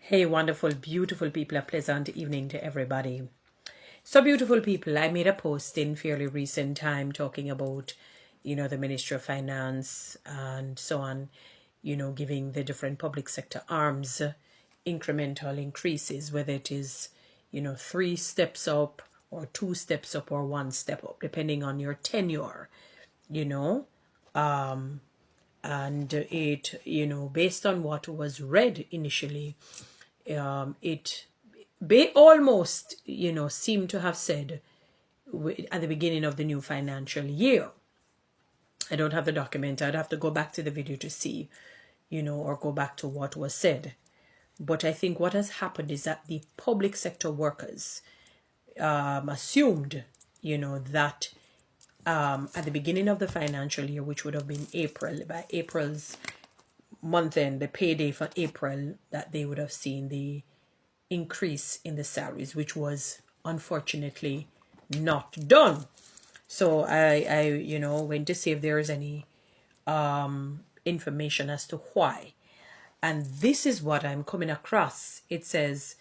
Hey, wonderful, beautiful people, a pleasant evening to everybody. So, beautiful people, I made a post in fairly recent time talking about, the Ministry of Finance and so on, giving the different public sector arms incremental increases, whether it is, 3 steps up or 2 steps up or 1 step up, depending on your tenure, you know. And it, based on what was read initially, it almost, seemed to have said at the beginning of the new financial year. I don't have the document. I'd have to go back to the video to see, or go back to what was said. But I think what has happened is that the public sector workers assumed, that at the beginning of the financial year, which would have been April, by April's month end, the payday for April, that they would have seen the increase in the salaries, which was unfortunately not done. So I went to see if there is any information as to why. And this is what I'm coming across. It says,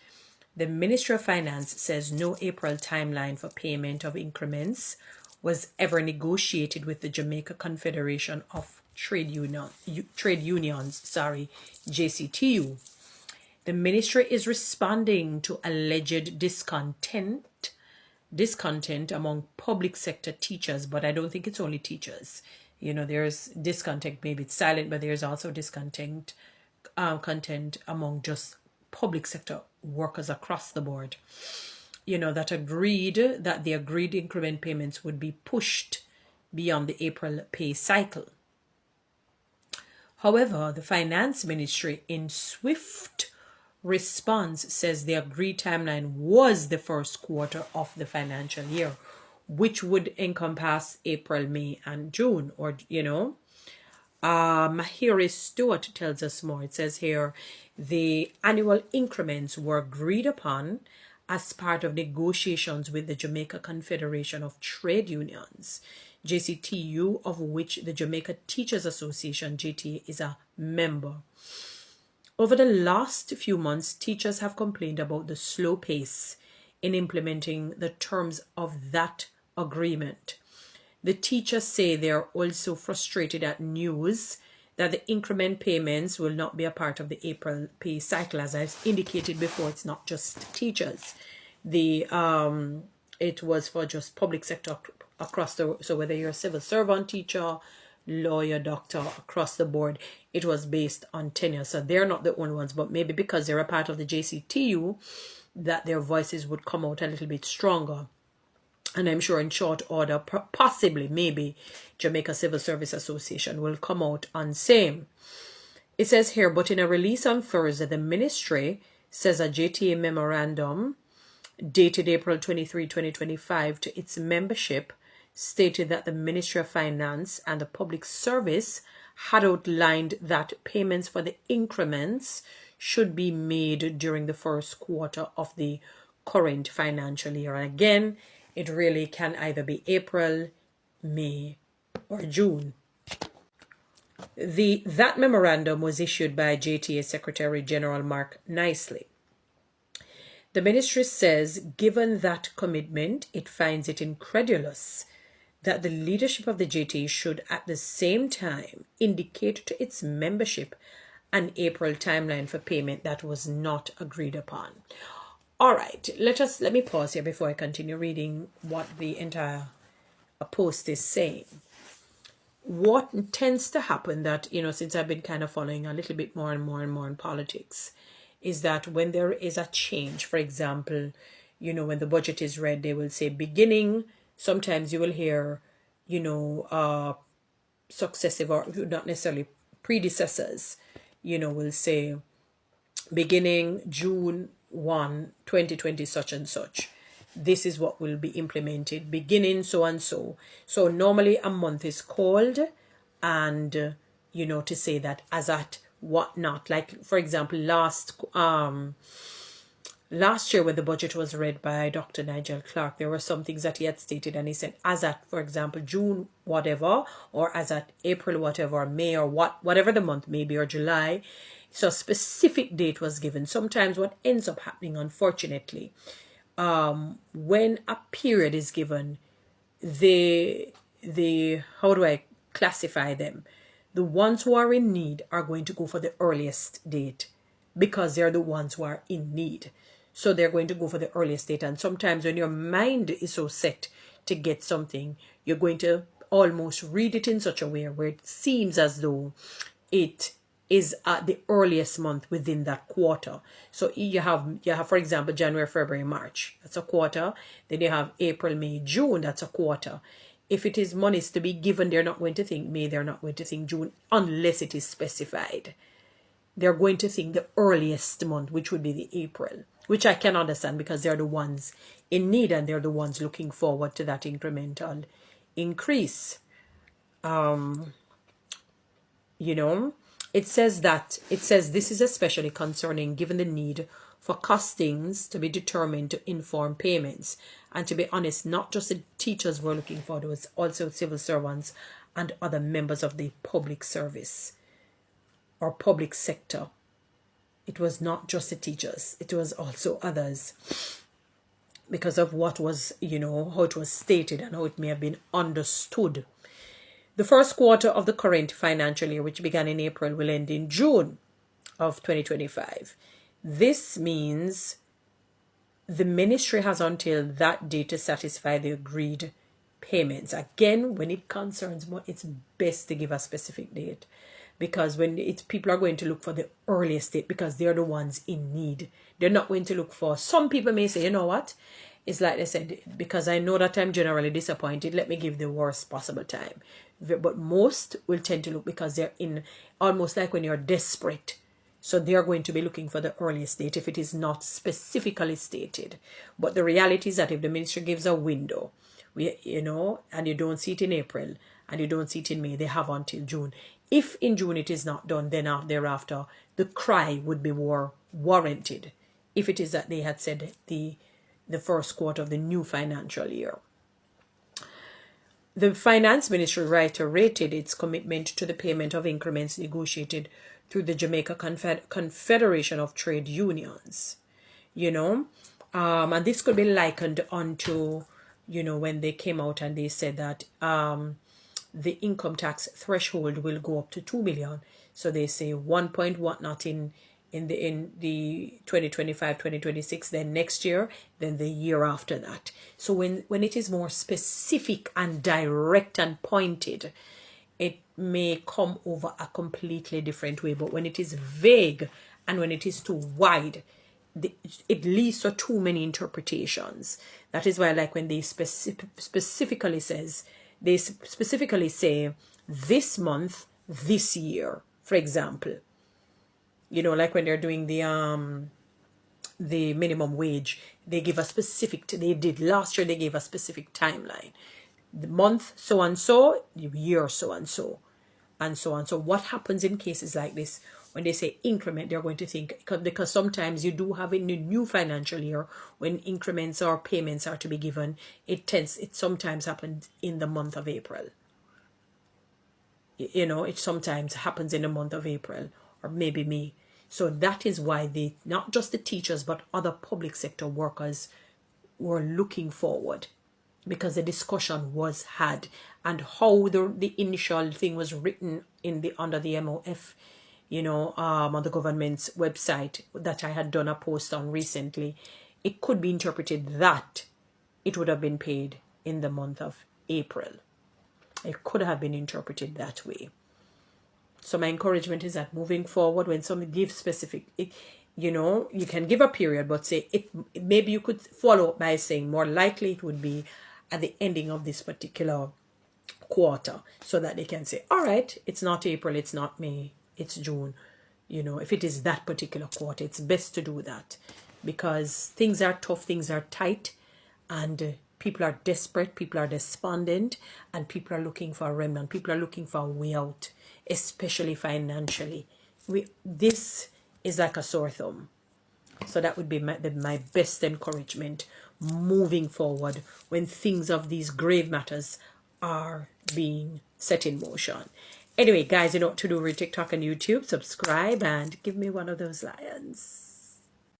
the Ministry of Finance says no April timeline for payment of increments was ever negotiated with the Jamaica Confederation of Trade Unions, JCTU. The ministry is responding to alleged discontent among public sector teachers, but I don't think it's only teachers. There's discontent, maybe it's silent, but there's also discontent content among just public sector workers across the board, that agreed that the agreed increment payments would be pushed beyond the April pay cycle. However, the finance ministry in swift response says the agreed timeline was the first quarter of the financial year, which would encompass April, May, and June, or Mahiri Stewart tells us more. It says here, the annual increments were agreed upon as part of negotiations with the Jamaica Confederation of Trade Unions, JCTU, of which the Jamaica Teachers Association, JTA, is a member. Over the last few months, teachers have complained about the slow pace in implementing the terms of that agreement. The teachers say they are also frustrated at news that the increment payments will not be a part of the April pay cycle. As I've indicated before, it's not just teachers. It was for just public sector across so whether you're a civil servant, teacher, lawyer, doctor, across the board, it was based on tenure. So they're not the only ones, but maybe because they're a part of the JCTU, that their voices would come out a little bit stronger. And I'm sure in short order, possibly, maybe, Jamaica Civil Service Association will come out on same. It says here, but in a release on Thursday, the ministry says a JTA memorandum dated April 23, 2025 to its membership stated that the Ministry of Finance and the Public Service had outlined that payments for the increments should be made during the first quarter of the current financial year. And again, it really can either be April, May, or June. That memorandum was issued by JTA Secretary General Mark Nicely. The ministry says, given that commitment, it finds it incredulous that the leadership of the JTA should at the same time indicate to its membership an April timeline for payment that was not agreed upon. All right, let me pause here before I continue reading what the entire post is saying. What tends to happen that, since I've been kind of following a little bit more and more and more in politics, is that when there is a change, for example, when the budget is read, they will say beginning. Sometimes you will hear, successive or not necessarily predecessors, will say beginning June 1, 2020, such and such. This is what will be implemented beginning so and so. So normally a month is called and, to say that as at whatnot. Like, for example, last year when the budget was read by Dr. Nigel Clark, there were some things that he had stated and he said as at, for example, June whatever, or as at April whatever, or May, or whatever the month may be, or July, So a specific date was given. Sometimes what ends up happening, unfortunately, when a period is given, the how do I classify them? The ones who are in need are going to go for the earliest date because they're the ones who are in need. So they're going to go for the earliest date. And sometimes when your mind is so set to get something, you're going to almost read it in such a way where it seems as though it is at the earliest month within that quarter. So you have for example January, February, March, that's a quarter. Then you have April, May, June, that's a quarter. If it is monies to be given, they're not going to think May, they're not going to think June unless it is specified. They're going to think the earliest month, which would be the April, which I can understand because they're the ones in need and they're the ones looking forward to that incremental increase. You know, it says this is especially concerning given the need for costings to be determined to inform payments. And to be honest, not just the teachers were looking for, there was also civil servants and other members of the public service or public sector. It was not just the teachers, it was also others, because of what was, how it was stated and how it may have been understood. The first quarter of the current financial year, which began in April, will end in June of 2025. This means the ministry has until that date to satisfy the agreed payments. Again, when it concerns more, it's best to give a specific date, because when people are going to look for the earliest date because they're the ones in need. They're not going to look for, some people may say, you know what? It's like they said, because I know that I'm generally disappointed, let me give the worst possible time. But most will tend to look because they're in almost like when you're desperate. So they're going to be looking for the earliest date if it is not specifically stated. But the reality is that if the ministry gives a window, and you don't see it in April and you don't see it in May, they have until June. If in June it is not done, then thereafter the cry would be more warranted if it is that they had said the first quarter of the new financial year. The finance ministry reiterated its commitment to the payment of increments negotiated through the Jamaica Confederation of Trade Unions. And this could be likened onto, when they came out and they said that the income tax threshold will go up to 2 million. So they say 1 point whatnot in the 2025-2026, then next year, then the year after that. So when it is more specific and direct and pointed, it may come over a completely different way. But when it is vague and when it is too wide, it leads to too many interpretations. That is why, like when they specifically say this month, this year, for example. Like when they're doing the minimum wage, they give a specific, they did last year, they gave a specific timeline. The month so and so, the year so and so, and so on. So what happens in cases like this, when they say increment, they're going to think, because sometimes you do have in the new financial year, when increments or payments are to be given, it sometimes happens in the month of April. It sometimes happens in the month of April or maybe May. So that is why not just the teachers, but other public sector workers were looking forward, because the discussion was had, and how the initial thing was written under the MOF, on the government's website that I had done a post on recently. It could be interpreted that it would have been paid in the month of April. It could have been interpreted that way. So my encouragement is that moving forward, when somebody gives specific, you can give a period, but say it. Maybe you could follow up by saying more likely it would be at the ending of this particular quarter, so that they can say, all right, it's not April, it's not May, it's June. If it is that particular quarter, it's best to do that, because things are tough, things are tight, and people are desperate, people are despondent, and people are looking for a remnant. People are looking for a way out, especially financially. This is like a sore thumb. So that would be my best encouragement moving forward when things of these grave matters are being set in motion. Anyway, guys, you know what to do. We're TikTok and YouTube. Subscribe and give me one of those lions.